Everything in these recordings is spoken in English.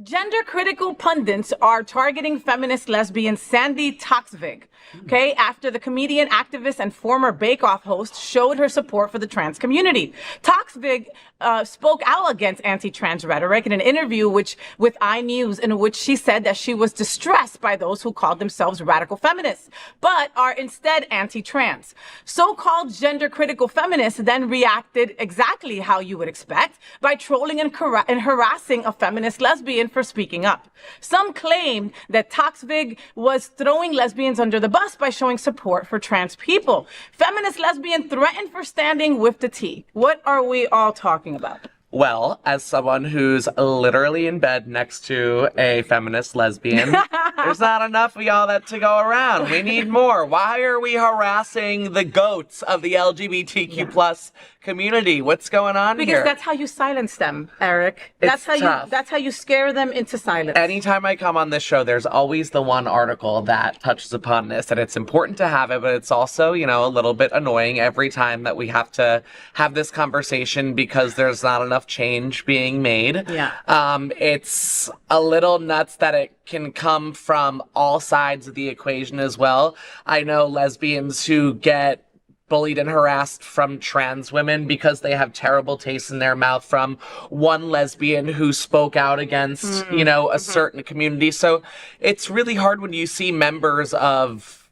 Gender-critical pundits are targeting feminist lesbian Sandi Toksvig, okay, after the comedian, activist, and former Bake Off host showed her support for the trans community. Toksvig spoke out against anti-trans rhetoric in an interview with Inews, in which she said that she was distressed by those who called themselves radical feminists, but are instead anti-trans. So-called gender-critical feminists then reacted exactly how you would expect, by trolling and harassing a feminist lesbian for speaking up. Some claimed that Toks Vig was throwing lesbians under the bus by showing support for trans people. Feminist lesbian threatened for standing with the T. What are we all talking about? Well, as someone who's literally in bed next to a feminist lesbian, there's not enough of y'all to go around. We need more. Why are we harassing the goats of the LGBTQ plus community? What's going on here? Because that's how you silence them, Eric. That's how you scare them into silence. Anytime I come on this show, there's always the one article that touches upon this, and it's important to have it, but it's also, you know, a little bit annoying every time that we have to have this conversation because there's not enough change being made. Yeah. It's a little nuts that it can come from all sides of the equation as well. I know lesbians who get bullied and harassed from trans women because they have terrible taste in their mouth from one lesbian who spoke out against, you know, a certain community. So it's really hard when you see members of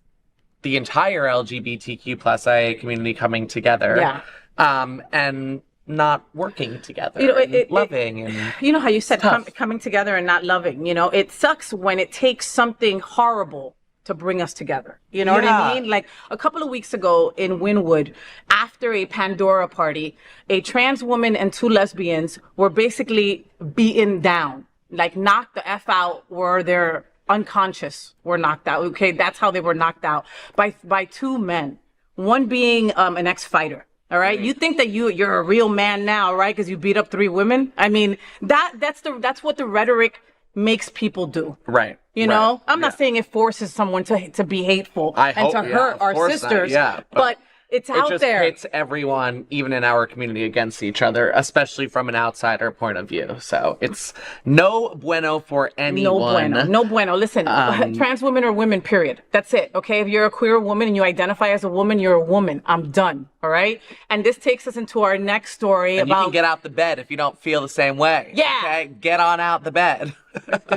the entire LGBTQ plus IA community coming together. And not working together, loving, and you know how you said coming together and not loving. You know, it sucks when it takes something horrible to bring us together. You know what I mean? Like a couple of weeks ago in Wynwood, after a Pandora party, a trans woman and two lesbians were basically beaten down, like knocked the F out, where they're unconscious, were knocked out. Okay, that's how they were knocked out by two men, one being an ex-fighter. All right. You think that you're a real man now, right? Because you beat up three women. I mean, that's what the rhetoric makes people do. Right. You know, I'm not saying it forces someone to be hateful and to hurt our sisters. But it's out there. It just pits everyone, even in our community, against each other, especially from an outsider point of view. So it's no bueno for anyone. No bueno. Listen, trans women are women, period. That's it. Okay. If you're a queer woman and you identify as a woman, you're a woman. I'm done. All right. And this takes us into our next story and about. You can get out the bed if you don't feel the same way. Yeah. Okay. Get on out the bed.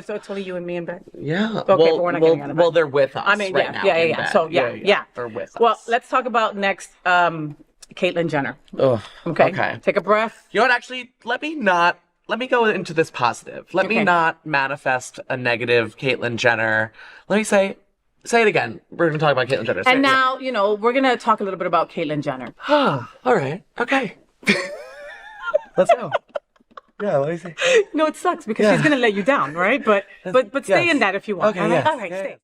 So it's only you and me in bed? Yeah. Okay, but we're not getting out of bed. Well, they're with us. I mean, right now So, yeah. They're with us. Well, let's talk about next, Caitlyn Jenner. Ugh. Okay. Take a breath. You know what? Actually, let me go into this positive. Let me not manifest a negative Caitlyn Jenner. Let me say it again. We're going to talk about Caitlyn Jenner. And now, you know, we're going to talk a little bit about Caitlyn Jenner. All right. Okay. Let's go. Yeah, let me see. No, it sucks because she's going to let you down, right? But stay in that if you want. Okay, All right, stay.